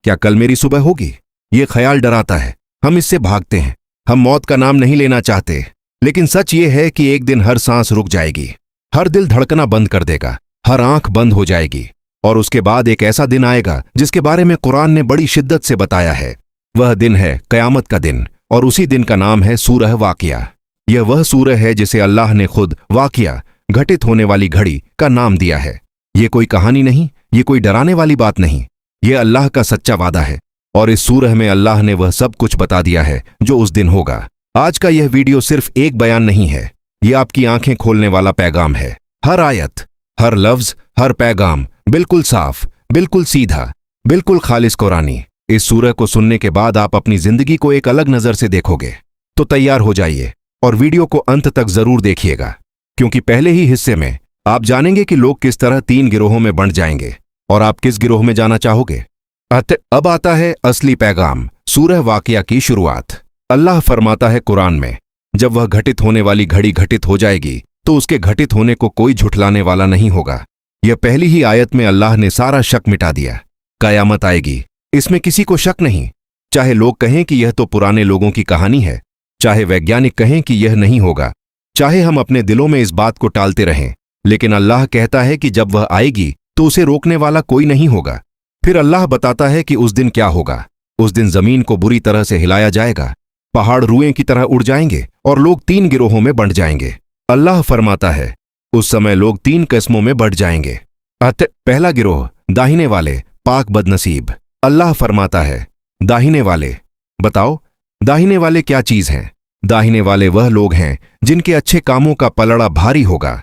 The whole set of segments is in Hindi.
क्या कल मेरी सुबह होगी? ये ख्याल डराता है, हम इससे भागते हैं। हम मौत का नाम नहीं लेना चाहते, लेकिन सच ये है कि एक दिन हर सांस रुक जाएगी, हर दिल धड़कना बंद कर देगा, हर आंख बंद हो जाएगी। और उसके बाद एक ऐसा दिन आएगा जिसके बारे में कुरान ने बड़ी शिद्दत से बताया है। वह दिन है कयामत का दिन, और उसी दिन का नाम है सूरह वाकिया। यह वह सूरह है जिसे अल्लाह ने खुद वाकिया, घटित होने वाली घड़ी, का नाम दिया है। ये कोई कहानी नहीं, ये कोई डराने वाली बात नहीं, ये अल्लाह का सच्चा वादा है। और इस सूरह में अल्लाह ने वह सब कुछ बता दिया है जो उस दिन होगा। आज का यह वीडियो सिर्फ एक बयान नहीं है, यह आपकी आंखें खोलने वाला पैगाम है। हर आयत, हर लफ्ज, हर पैगाम बिल्कुल साफ, बिल्कुल सीधा, बिल्कुल खालिस कुरानी। इस सूरह को सुनने के बाद आप अपनी जिंदगी को एक अलग नजर से देखोगे। तो तैयार हो जाइए और वीडियो को अंत तक जरूर देखिएगा, क्योंकि पहले ही हिस्से में आप जानेंगे कि लोग किस तरह 3 गिरोहों में बंट जाएंगे और आप किस गिरोह में जाना चाहोगे। अब आता है असली पैगाम, सूरह वाकिया की शुरुआत। अल्लाह फरमाता है कुरान में, जब वह घटित होने वाली घड़ी घटित हो जाएगी तो उसके घटित होने को कोई झुठलाने वाला नहीं होगा। यह पहली ही आयत में अल्लाह ने सारा शक मिटा दिया। कयामत आएगी, इसमें किसी को शक नहीं। चाहे लोग कहें कि यह तो पुराने लोगों की कहानी है, चाहे वैज्ञानिक कहें कि यह नहीं होगा, चाहे हम अपने दिलों में इस बात को टालते रहें, लेकिन अल्लाह कहता है कि जब वह आएगी तो उसे रोकने वाला कोई नहीं होगा। फिर अल्लाह बताता है कि उस दिन क्या होगा। उस दिन जमीन को बुरी तरह से हिलाया जाएगा, पहाड़ रुएं की तरह उड़ जाएंगे और लोग 3 गिरोहों में बंट जाएंगे। अल्लाह फरमाता है, उस समय लोग 3 किस्मों में बंट जाएंगे। पहला गिरोह, दाहिने वाले, पाक बदनसीब। अल्लाह फरमाता है, दाहिने वाले। बताओ, दाहिने वाले क्या चीज हैं? दाहिने वाले वह लोग हैं जिनके अच्छे कामों का पलड़ा भारी होगा।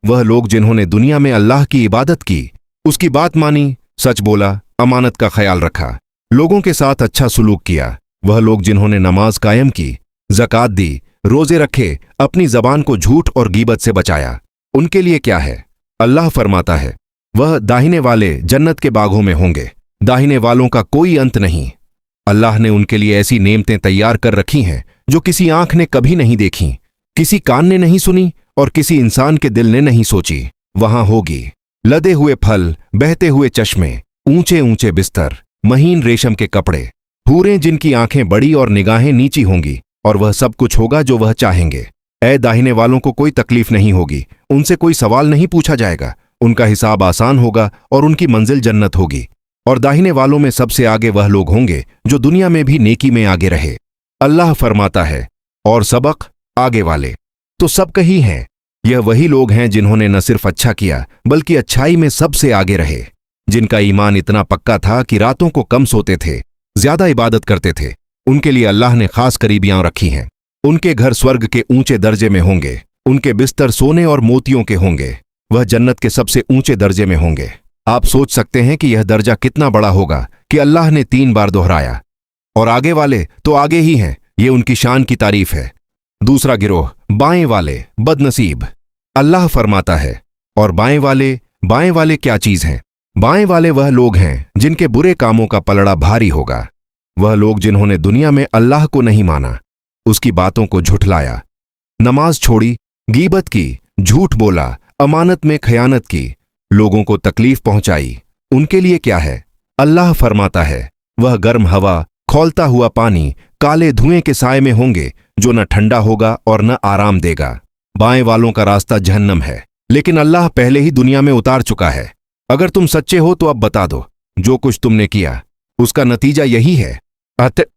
वह लोग जिन्होंने दुनिया में अल्लाह की इबादत की, उसकी बात मानी, सच बोला, अमानत का ख्याल रखा, लोगों के साथ अच्छा सुलूक किया। वह लोग जिन्होंने नमाज कायम की, ज़कात दी, रोजे रखे, अपनी जबान को झूठ और गीबत से बचाया, उनके लिए क्या है? अल्लाह फरमाता है, वह दाहिने वाले जन्नत के बागों में होंगे। दाहिने वालों का कोई अंत नहीं। अल्लाह ने उनके लिए ऐसी नेमतें तैयार कर रखी हैं जो किसी आंख ने कभी नहीं देखी, किसी कान ने नहीं सुनी और किसी इंसान के दिल ने नहीं सोची। वहां होगी लदे हुए फल, बहते हुए चश्मे, ऊंचे ऊंचे बिस्तर, महीन रेशम के कपड़े, हूरें जिनकी आंखें बड़ी और निगाहें नीची होंगी, और वह सब कुछ होगा जो वह चाहेंगे। ऐ दाहिने वालों को कोई तकलीफ नहीं होगी, उनसे कोई सवाल नहीं पूछा जाएगा, उनका हिसाब आसान होगा और उनकी मंजिल जन्नत होगी। और दाहिने वालों में सबसे आगे वह लोग होंगे जो दुनिया में भी नेकी में आगे रहे। अल्लाह फरमाता है, और सबक आगे वाले तो सबके ही हैं। यह वही लोग हैं जिन्होंने न सिर्फ अच्छा किया बल्कि अच्छाई में सबसे आगे रहे, जिनका ईमान इतना पक्का था कि रातों को कम सोते थे, ज्यादा इबादत करते थे। उनके लिए अल्लाह ने खास करीबियां रखी हैं। उनके घर स्वर्ग के ऊंचे दर्जे में होंगे, उनके बिस्तर सोने और मोतियों के होंगे, वह जन्नत के सबसे ऊंचे दर्जे में होंगे। आप सोच सकते हैं कि यह दर्जा कितना बड़ा होगा कि अल्लाह ने 3 बार दोहराया। और आगे वाले तो आगे ही हैं, ये उनकी शान की तारीफ है। दूसरा गिरोह, बाएं वाले, बदनसीब। अल्लाह फरमाता है, और बाएं वाले क्या चीज हैं? बाएं वाले वह लोग हैं जिनके बुरे कामों का पलड़ा भारी होगा। वह लोग जिन्होंने दुनिया में अल्लाह को नहीं माना, उसकी बातों को झुठलाया, नमाज छोड़ी, गीबत की, झूठ बोला, अमानत में खयानत की, लोगों को तकलीफ पहुंचाई। उनके लिए क्या है? अल्लाह फरमाता है, वह गर्म हवा, खौलता हुआ पानी, काले धुएं के साए में होंगे जो न ठंडा होगा और न आराम देगा। बाएं वालों का रास्ता जहन्नम है, लेकिन अल्लाह पहले ही दुनिया में उतार चुका है। अगर तुम सच्चे हो तो अब बता दो, जो कुछ तुमने किया उसका नतीजा यही है।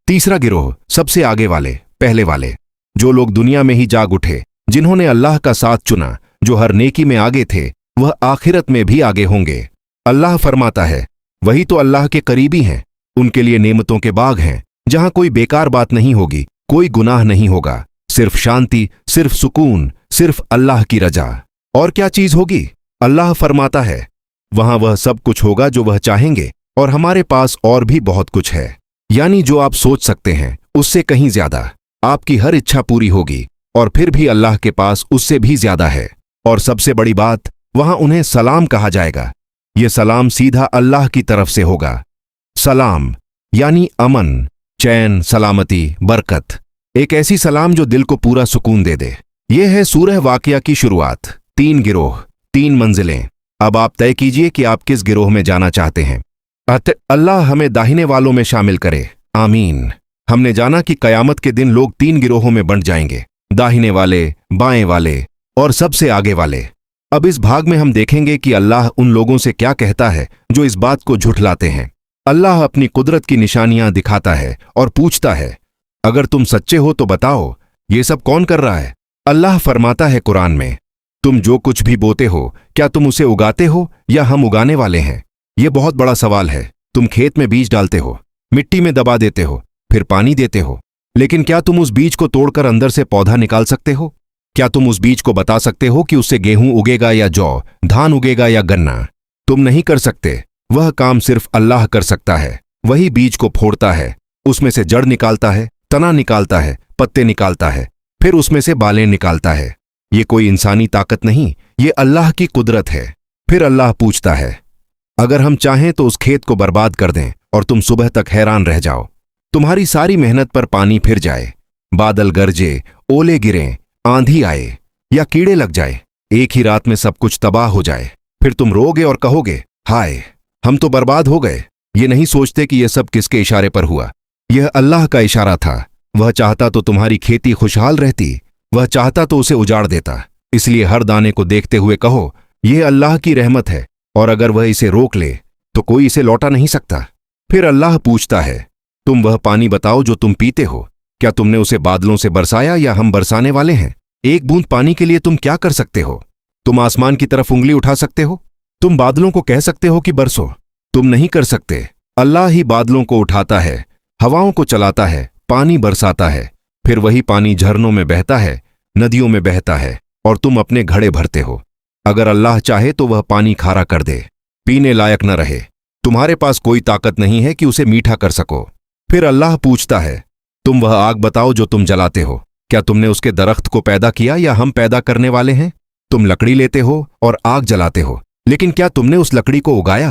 तीसरा गिरोह, सबसे आगे वाले, पहले वाले, जो लोग दुनिया में ही जाग उठे, जिन्होंने अल्लाह का साथ चुना, जो हर नेकी में आगे थे, वह आखिरत में भी आगे होंगे। अल्लाह फरमाता है, वही तो अल्लाह के करीबी हैं। उनके लिए नेमतों के बाग हैं, जहां कोई बेकार बात नहीं होगी, कोई गुनाह नहीं होगा, सिर्फ शांति, सिर्फ सुकून, सिर्फ अल्लाह की रजा। और क्या चीज होगी? अल्लाह फरमाता है, वहां वह सब कुछ होगा जो वह चाहेंगे, और हमारे पास और भी बहुत कुछ है, यानी जो आप सोच सकते हैं उससे कहीं ज्यादा। आपकी हर इच्छा पूरी होगी, और फिर भी अल्लाह के पास उससे भी ज्यादा है। और सबसे बड़ी बात, वहां उन्हें सलाम कहा जाएगा। यह सलाम सीधा अल्लाह की तरफ से होगा। सलाम यानी अमन, चैन, सलामती, बरकत, एक ऐसी सलाम जो दिल को पूरा सुकून दे दे। यह है सूरह वाकिया की शुरुआत। 3 गिरोह, 3 मंजिलें। अब आप तय कीजिए कि आप किस गिरोह में जाना चाहते हैं। अल्लाह हमें दाहिने वालों में शामिल करे, आमीन। हमने जाना कि कयामत के दिन लोग 3 गिरोहों में बंट जाएंगे, दाहिने वाले, बाएं वाले और सबसे आगे वाले। अब इस भाग में हम देखेंगे कि अल्लाह उन लोगों से क्या कहता है जो इस बात को झुठलाते हैं। अल्लाह अपनी कुदरत की निशानियां दिखाता है और पूछता है, अगर तुम सच्चे हो तो बताओ, ये सब कौन कर रहा है? अल्लाह फरमाता है कुरान में, तुम जो कुछ भी बोते हो क्या तुम उसे उगाते हो या हम उगाने वाले हैं? ये बहुत बड़ा सवाल है। तुम खेत में बीज डालते हो, मिट्टी में दबा देते हो, फिर पानी देते हो, लेकिन क्या तुम उस बीज को तोड़कर अंदर से पौधा निकाल सकते हो? क्या तुम उस बीज को बता सकते हो कि उससे गेहूं उगेगा या जौ, धान उगेगा या गन्ना? तुम नहीं कर सकते। वह काम सिर्फ अल्लाह कर सकता है। वही बीज को फोड़ता है, उसमें से जड़ निकालता है, तना निकालता है, पत्ते निकालता है, फिर उसमें से बालें निकालता है। ये कोई इंसानी ताकत नहीं, ये अल्लाह की कुदरत है। फिर अल्लाह पूछता है, अगर हम चाहें तो उस खेत को बर्बाद कर दें और तुम सुबह तक हैरान रह जाओ, तुम्हारी सारी मेहनत पर पानी फिर जाए, बादल गरजे, ओले गिरें, आंधी आए या कीड़े लग जाए, एक ही रात में सब कुछ तबाह हो जाए, फिर तुम रोगे और कहोगे, हाय हम तो बर्बाद हो गए। ये नहीं सोचते कि यह सब किसके इशारे पर हुआ। यह अल्लाह का इशारा था। वह चाहता तो तुम्हारी खेती खुशहाल रहती, वह चाहता तो उसे उजाड़ देता। इसलिए हर दाने को देखते हुए कहो, यह अल्लाह की रहमत है, और अगर वह इसे रोक ले तो कोई इसे लौटा नहीं सकता। फिर अल्लाह पूछता है, तुम वह पानी बताओ जो तुम पीते हो, क्या तुमने उसे बादलों से बरसाया या हम बरसाने वाले हैं? एक बूंद पानी के लिए तुम क्या कर सकते हो? तुम आसमान की तरफ उंगली उठा सकते हो? तुम बादलों को कह सकते हो कि बरसो? तुम नहीं कर सकते। अल्लाह ही बादलों को उठाता है, हवाओं को चलाता है, पानी बरसाता है, फिर वही पानी झरनों में बहता है, नदियों में बहता है, और तुम अपने घड़े भरते हो। अगर अल्लाह चाहे तो वह पानी खारा कर दे, पीने लायक न रहे। तुम्हारे पास कोई ताकत नहीं है कि उसे मीठा कर सको। फिर अल्लाह पूछता है, तुम वह आग बताओ जो तुम जलाते हो, क्या तुमने उसके दरख्त को पैदा किया या हम पैदा करने वाले हैं? तुम लकड़ी लेते हो और आग जलाते हो, लेकिन क्या तुमने उस लकड़ी को उगाया?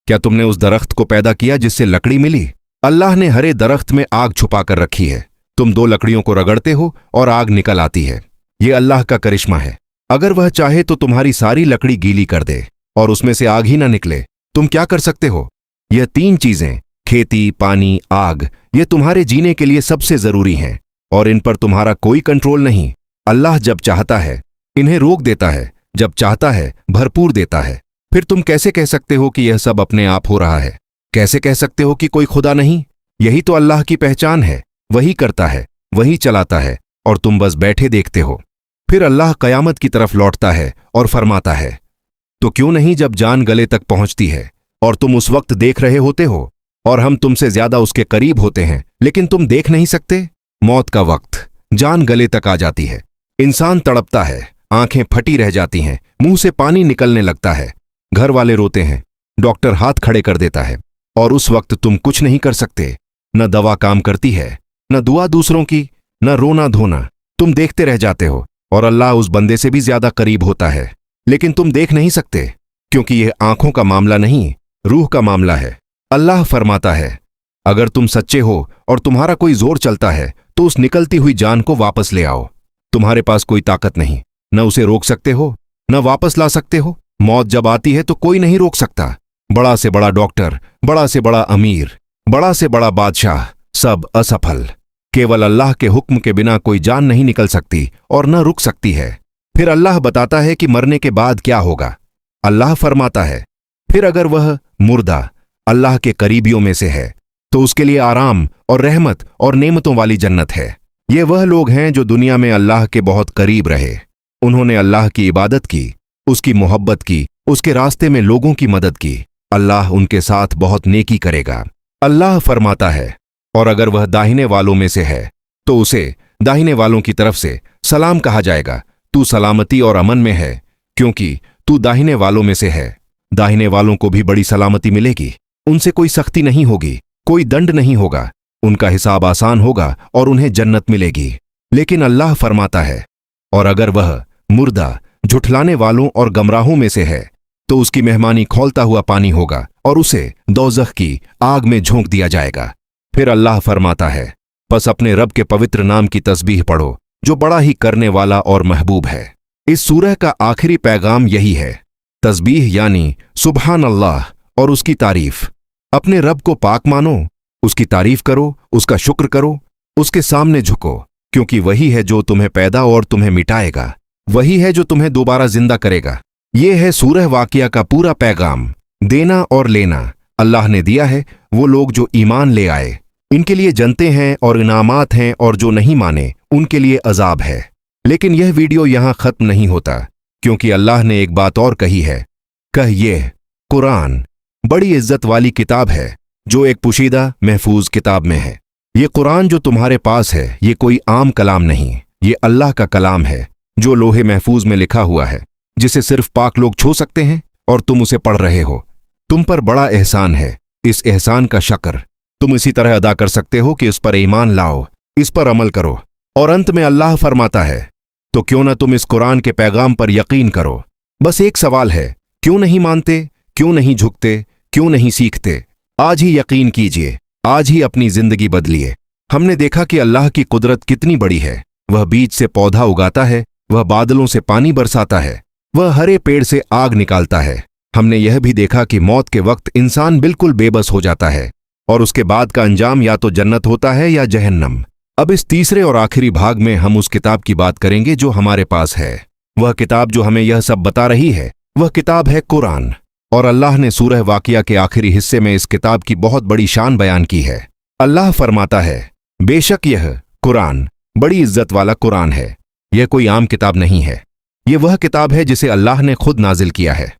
क्या तुमने उस दरख्त को पैदा किया जिससे लकड़ी मिली? अल्लाह ने हरे दरख्त में आग छुपा कर रखी है। तुम 2 लकड़ियों को रगड़ते हो और आग निकल आती है। ये अल्लाह का करिश्मा है। अगर वह चाहे तो तुम्हारी सारी लकड़ी गीली कर दे और उसमें से आग ही ना निकले। तुम क्या कर सकते हो? यह 3 चीजें, खेती, पानी, आग, ये तुम्हारे जीने के लिए सबसे जरूरी हैं और इन पर तुम्हारा कोई कंट्रोल नहीं। अल्लाह जब चाहता है इन्हें रोक देता है, जब चाहता है भरपूर देता है। फिर तुम कैसे कह सकते हो कि यह सब अपने आप हो रहा है? कैसे कह सकते हो कि कोई खुदा नहीं? यही तो अल्लाह की पहचान है। वही करता है, वही चलाता है और तुम बस बैठे देखते हो। फिर अल्लाह कयामत की तरफ लौटता है और फरमाता है, तो क्यों नहीं जब जान गले तक पहुंचती है और तुम उस वक्त देख रहे होते हो और हम तुमसे ज्यादा उसके करीब होते हैं, लेकिन तुम देख नहीं सकते। मौत का वक्त, जान गले तक आ जाती है, इंसान तड़पता है, आंखें फटी रह जाती हैं, मुंह से पानी निकलने लगता है, घर वाले रोते हैं, डॉक्टर हाथ खड़े कर देता है और उस वक्त तुम कुछ नहीं कर सकते। न दवा काम करती है, न दुआ दूसरों की, न रोना धोना। तुम देखते रह जाते हो और अल्लाह उस बंदे से भी ज्यादा करीब होता है, लेकिन तुम देख नहीं सकते क्योंकि यह आंखों का मामला नहीं, रूह का मामला है। अल्लाह फरमाता है, अगर तुम सच्चे हो और तुम्हारा कोई जोर चलता है तो उस निकलती हुई जान को वापस ले आओ। तुम्हारे पास कोई ताकत नहीं, न उसे रोक सकते हो न वापस ला सकते हो। मौत जब आती है तो कोई नहीं रोक सकता। बड़ा से बड़ा डॉक्टर, बड़ा से बड़ा अमीर, बड़ा से बड़ा बादशाह, सब असफल। केवल अल्लाह के हुक्म के बिना कोई जान नहीं निकल सकती और न रुक सकती है। फिर अल्लाह बताता है कि मरने के बाद क्या होगा। अल्लाह फरमाता है, फिर अगर वह मुर्दा अल्लाह के करीबियों में से है तो उसके लिए आराम और रहमत और नेमतों वाली जन्नत है। ये वह लोग हैं जो दुनिया में अल्लाह के बहुत करीब रहे। उन्होंने अल्लाह की इबादत की, उसकी मोहब्बत की, उसके रास्ते में लोगों की मदद की। अल्लाह उनके साथ बहुत नेकी करेगा। अल्लाह फरमाता है, और अगर वह दाहिने वालों में से है तो उसे दाहिने वालों की तरफ से सलाम कहा जाएगा, तू सलामती और अमन में है क्योंकि तू दाहिने वालों में से है। दाहिने वालों को भी बड़ी सलामती मिलेगी। उनसे कोई सख्ती नहीं होगी, कोई दंड नहीं होगा, उनका हिसाब आसान होगा और उन्हें जन्नत मिलेगी। लेकिन अल्लाह फरमाता है, और अगर वह मुर्दा झुठलाने वालों और गमराहों में से है तो उसकी मेहमानी खौलता हुआ पानी होगा और उसे दोज़ख की आग में झोंक दिया जाएगा। फिर अल्लाह फरमाता है, बस अपने रब के पवित्र नाम की तस्बीह पढ़ो जो बड़ा ही करने वाला और महबूब है। इस सूरह का आखिरी पैगाम यही है, तस्बीह यानी सुबहान अल्लाह और उसकी तारीफ। अपने रब को पाक मानो, उसकी तारीफ करो, उसका शुक्र करो, उसके सामने झुको, क्योंकि वही है जो तुम्हें पैदा और तुम्हें मिटाएगा, वही है जो तुम्हें दोबारा जिंदा करेगा। ये है सूरह वाकिया का पूरा पैगाम। देना और लेना अल्लाह ने दिया है। वो लोग जो ईमान ले आए इनके लिए जन्नतें हैं और इनामात हैं, और जो नहीं माने उनके लिए अजाब है। लेकिन यह वीडियो यहां खत्म नहीं होता, क्योंकि अल्लाह ने एक बात और कही है। यह कुरान बड़ी इज्जत वाली किताब है जो एक पुशीदा महफूज किताब में है। ये कुरान जो तुम्हारे पास है ये कोई आम कलाम नहीं, ये अल्लाह का कलाम है जो लोहे महफूज में लिखा हुआ है, जिसे सिर्फ पाक लोग छू सकते हैं, और तुम उसे पढ़ रहे हो। तुम पर बड़ा एहसान है। इस एहसान का शक्र तुम इसी तरह अदा कर सकते हो कि इस पर ईमान लाओ, इस पर अमल करो। और अंत में अल्लाह फरमाता है, तो क्यों ना तुम इस कुरान के पैगाम पर यकीन करो। बस एक सवाल है, क्यों नहीं मानते, क्यों नहीं झुकते, क्यों नहीं सीखते? आज ही यकीन कीजिए, आज ही अपनी जिंदगी बदलिए। हमने देखा कि अल्लाह की कुदरत कितनी बड़ी है। वह बीज से पौधा उगाता है, वह बादलों से पानी बरसाता है, वह हरे पेड़ से आग निकालता है। हमने यह भी देखा कि मौत के वक्त इंसान बिल्कुल बेबस हो जाता है, और उसके बाद का अंजाम या तो जन्नत होता है या जहन्नम। अब इस तीसरे और आखिरी भाग में हम उस किताब की बात करेंगे जो हमारे पास है। वह किताब जो हमें यह सब बता रही है, वह किताब है कुरान। और अल्लाह ने सूरह वाकिया के आखिरी हिस्से में इस किताब की बहुत बड़ी शान बयान की है। अल्लाह फरमाता है, बेशक यह कुरान बड़ी इज्जत वाला कुरान है। यह कोई आम किताब नहीं है, यह वह किताब है जिसे अल्लाह ने खुद नाजिल किया है।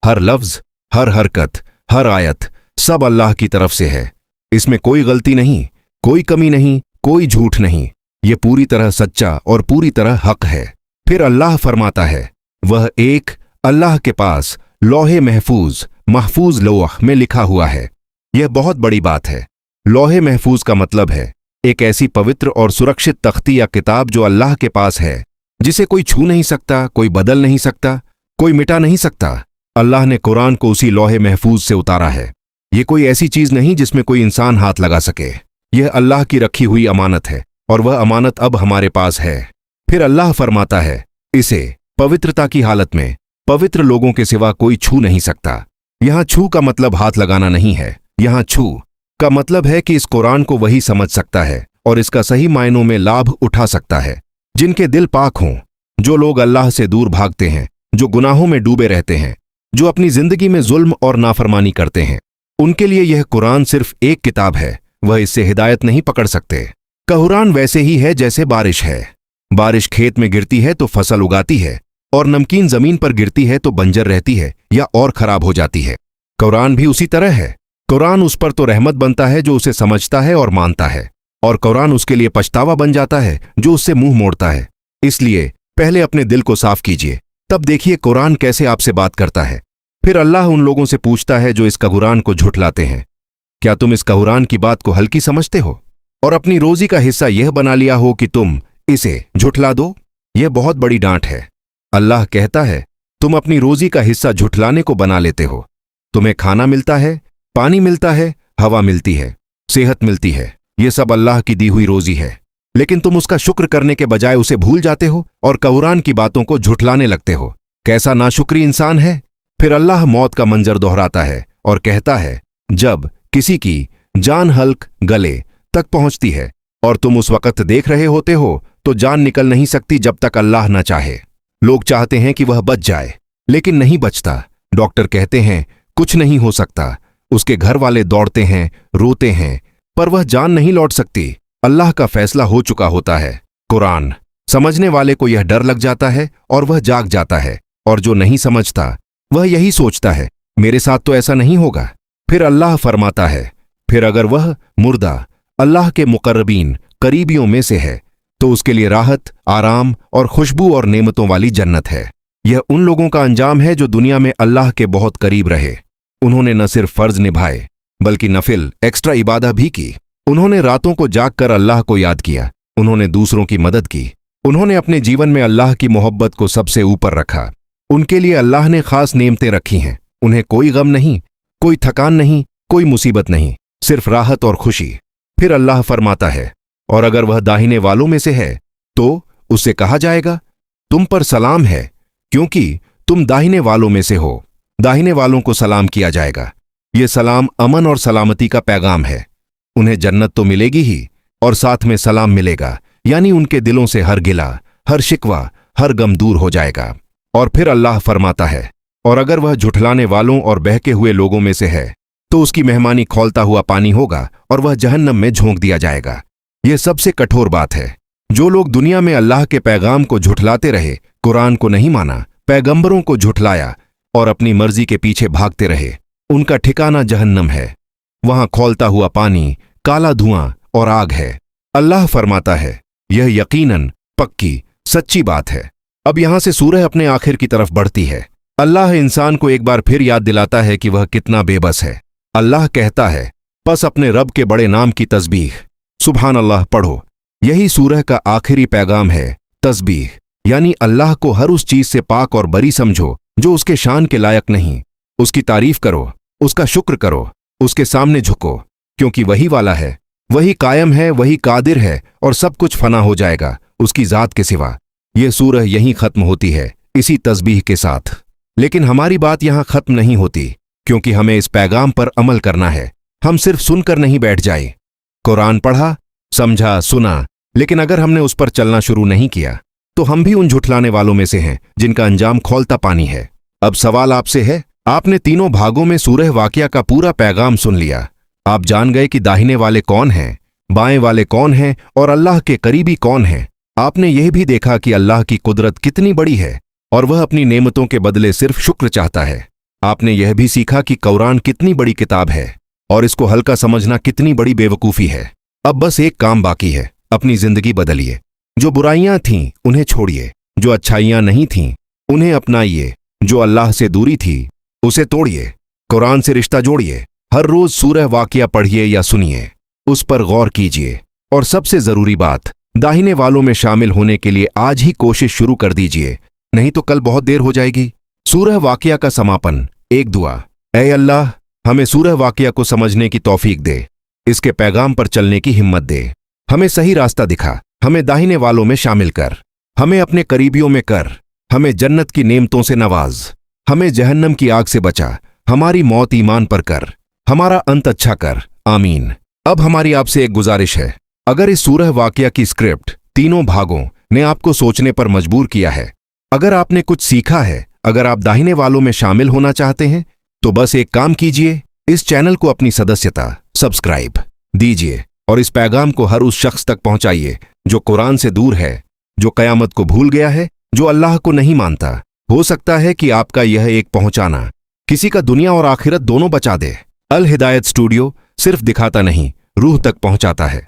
हर लफ्ज, हर हरकत, हर आयत सब अल्लाह की तरफ से है। इसमें कोई गलती नहीं, कोई कमी नहीं, कोई झूठ नहीं। यह पूरी तरह सच्चा और पूरी तरह हक है। फिर अल्लाह फरमाता है, वह एक अल्लाह के पास लौहे महफूज लौह में लिखा हुआ है। यह बहुत बड़ी बात है। लौहे महफूज का मतलब है एक ऐसी पवित्र और सुरक्षित तख्ती या किताब जो अल्लाह के पास है, जिसे कोई छू नहीं सकता, कोई बदल नहीं सकता, कोई मिटा नहीं सकता। अल्लाह ने कुरान को उसी लौहे महफूज से उतारा है। यह कोई ऐसी चीज नहीं जिसमें कोई इंसान हाथ लगा सके। यह अल्लाह की रखी हुई अमानत है, और वह अमानत अब हमारे पास है। फिर अल्लाह फरमाता है, इसे पवित्रता की हालत में पवित्र लोगों के सिवा कोई छू नहीं सकता। यहां छू का मतलब हाथ लगाना नहीं है। यहां छू का मतलब है कि इस कुरान को वही समझ सकता है और इसका सही मायनों में लाभ उठा सकता है जिनके दिल पाक हों, जो लोग अल्लाह से दूर भागते हैं, जो गुनाहों में डूबे रहते हैं, जो अपनी जिंदगी में जुल्म और नाफरमानी करते हैं। उनके लिए यह कुरान सिर्फ एक किताब है, वह इससे हिदायत नहीं पकड़ सकते। कुरान वैसे ही है जैसे बारिश है। बारिश खेत में गिरती है तो फसल उगाती है, और नमकीन जमीन पर गिरती है तो बंजर रहती है या और खराब हो जाती है। कुरान भी उसी तरह है। कुरान उस पर तो रहमत बनता है जो उसे समझता है और मानता है, और कुरान उसके लिए पछतावा बन जाता है जो उससे मुंह मोड़ता है। इसलिए पहले अपने दिल को साफ कीजिए, तब देखिए कुरान कैसे आपसे बात करता है। फिर अल्लाह उन लोगों से पूछता है जो इस कुरान को झुठलाते हैं, क्या तुम इस कुरान की बात को हल्की समझते हो और अपनी रोजी का हिस्सा यह बना लिया हो कि तुम इसे झुठला दो? यह बहुत बड़ी डांट है। अल्लाह कहता है, तुम अपनी रोजी का हिस्सा झुठलाने को बना लेते हो। तुम्हें खाना मिलता है, पानी मिलता है, हवा मिलती है, सेहत मिलती है, ये सब अल्लाह की दी हुई रोजी है, लेकिन तुम उसका शुक्र करने के बजाय उसे भूल जाते हो और कुरान की बातों को झुठलाने लगते हो। कैसा नाशुक्री इंसान है। फिर अल्लाह मौत का मंजर दोहराता है और कहता है, जब किसी की जान हल्क गले तक पहुंचती है और तुम उस वक्त देख रहे होते हो, तो जान निकल नहीं सकती जब तक अल्लाह न चाहे। लोग चाहते हैं कि वह बच जाए, लेकिन नहीं बचता। डॉक्टर कहते हैं कुछ नहीं हो सकता, उसके घर वाले दौड़ते हैं, रोते हैं, पर वह जान नहीं लौट सकती। अल्लाह का फैसला हो चुका होता है। कुरान समझने वाले को यह डर लग जाता है और वह जाग जाता है, और जो नहीं समझता वह यही सोचता है, मेरे साथ तो ऐसा नहीं होगा। फिर अल्लाह फरमाता है, फिर अगर वह मुर्दा अल्लाह के मुकर्रबीन करीबियों में से है, तो उसके लिए राहत, आराम और खुशबू और नेमतों वाली जन्नत है। यह उन लोगों का अंजाम है जो दुनिया में अल्लाह के बहुत करीब रहे। उन्होंने न सिर्फ फर्ज निभाए बल्कि नफिल एक्स्ट्रा इबादा भी की। उन्होंने रातों को जागकर अल्लाह को याद किया, उन्होंने दूसरों की मदद की, उन्होंने अपने जीवन में अल्लाह की मोहब्बत को सबसे ऊपर रखा। उनके लिए अल्लाह ने खास नेमतें रखी हैं। उन्हें कोई गम नहीं, कोई थकान नहीं, कोई मुसीबत नहीं, सिर्फ राहत और खुशी। फिर अल्लाह फरमाता है, और अगर वह दाहिने वालों में से है तो उससे कहा जाएगा, तुम पर सलाम है, क्योंकि तुम दाहिने वालों में से हो। दाहिने वालों को सलाम किया जाएगा। ये सलाम अमन और सलामती का पैगाम है। उन्हें जन्नत तो मिलेगी ही और साथ में सलाम मिलेगा, यानी उनके दिलों से हर गिला, हर शिकवा, हर गम दूर हो जाएगा। और फिर अल्लाह फरमाता है, और अगर वह झुठलाने वालों और बहके हुए लोगों में से है तो उसकी मेहमानी खौलता हुआ पानी होगा और वह जहन्नम में झोंक दिया जाएगा। यह सबसे कठोर बात है। जो लोग दुनिया में अल्लाह के पैगाम को झुठलाते रहे, कुरान को नहीं माना, पैगंबरों को झुठलाया और अपनी मर्जी के पीछे भागते रहे, उनका ठिकाना जहन्नम है। वहां खौलता हुआ पानी, काला धुआं और आग है। अल्लाह फरमाता है, यह यकीनन पक्की सच्ची बात है। अब यहां से सूरह अपने आखिर की तरफ बढ़ती है। अल्लाह इंसान को एक बार फिर याद दिलाता है कि वह कितना बेबस है। अल्लाह कहता है, बस अपने रब के बड़े नाम की तस्बीह, सुभान अल्लाह पढ़ो। यही सूरह का आखिरी पैगाम है, तस्बीह, यानी अल्लाह को हर उस चीज से पाक और बरी समझो जो उसके शान के लायक नहीं। उसकी तारीफ करो, उसका शुक्र करो, उसके सामने झुको, क्योंकि वही वाला है, वही कायम है, वही कादिर है और सब कुछ फना हो जाएगा उसकी जात के सिवा। यह सूरह यहीं खत्म होती है, इसी तस्बीह के साथ। लेकिन हमारी बात यहां खत्म नहीं होती, क्योंकि हमें इस पैगाम पर अमल करना है। हम सिर्फ सुनकर नहीं बैठ जाए। कुरान पढ़ा, समझा, सुना, लेकिन अगर हमने उस पर चलना शुरू नहीं किया तो हम भी उन झुठलाने वालों में से हैं जिनका अंजाम खौलता पानी है। अब सवाल आपसे है, आपने तीनों भागों में सूरह वाकिया का पूरा पैगाम सुन लिया। आप जान गए कि दाहिने वाले कौन हैं, बाएं वाले कौन हैं और अल्लाह के करीबी कौन हैं। आपने यह भी देखा कि अल्लाह की कुदरत कितनी बड़ी है और वह अपनी नेमतों के बदले सिर्फ शुक्र चाहता है। आपने यह भी सीखा कि कुरान कितनी बड़ी किताब है और इसको हल्का समझना कितनी बड़ी बेवकूफ़ी है। अब बस एक काम बाकी है, अपनी जिंदगी बदलिए। जो बुराइयां थीं उन्हें छोड़िए, जो अच्छाइयां नहीं थीं उन्हें अपनाइए, जो अल्लाह से दूरी थी उसे तोड़िए, कुरान से रिश्ता जोड़िए। हर रोज सूरह वाकिया पढ़िए या सुनिए, उस पर गौर कीजिए और सबसे जरूरी बात, दाहिने वालों में शामिल होने के लिए आज ही कोशिश शुरू कर दीजिए, नहीं तो कल बहुत देर हो जाएगी। सूरह वाकिया का समापन, एक दुआ। ऐ अल्लाह, हमें सूरह वाकिया को समझने की तौफीक दे, इसके पैगाम पर चलने की हिम्मत दे, हमें सही रास्ता दिखा, हमें दाहिने वालों में शामिल कर, हमें अपने करीबियों में कर, हमें जन्नत की नेमतों से नवाज, हमें जहन्नम की आग से बचा, हमारी मौत ईमान पर कर, हमारा अंत अच्छा कर, आमीन। अब हमारी आपसे एक गुजारिश है, अगर इस सूरह वाकिया की स्क्रिप्ट तीनों भागों ने आपको सोचने पर मजबूर किया है, अगर आपने कुछ सीखा है, अगर आप दाहिने वालों में शामिल होना चाहते हैं, तो बस एक काम कीजिए, इस चैनल को अपनी सदस्यता सब्सक्राइब दीजिए और इस पैगाम को हर उस शख्स तक पहुंचाइए जो कुरान से दूर है, जो कयामत को भूल गया है, जो अल्लाह को नहीं मानता। हो सकता है कि आपका यह एक पहुंचाना किसी का दुनिया और आखिरत दोनों बचा दे। अल हिदायत स्टूडियो सिर्फ दिखाता नहीं, रूह तक पहुंचाता है।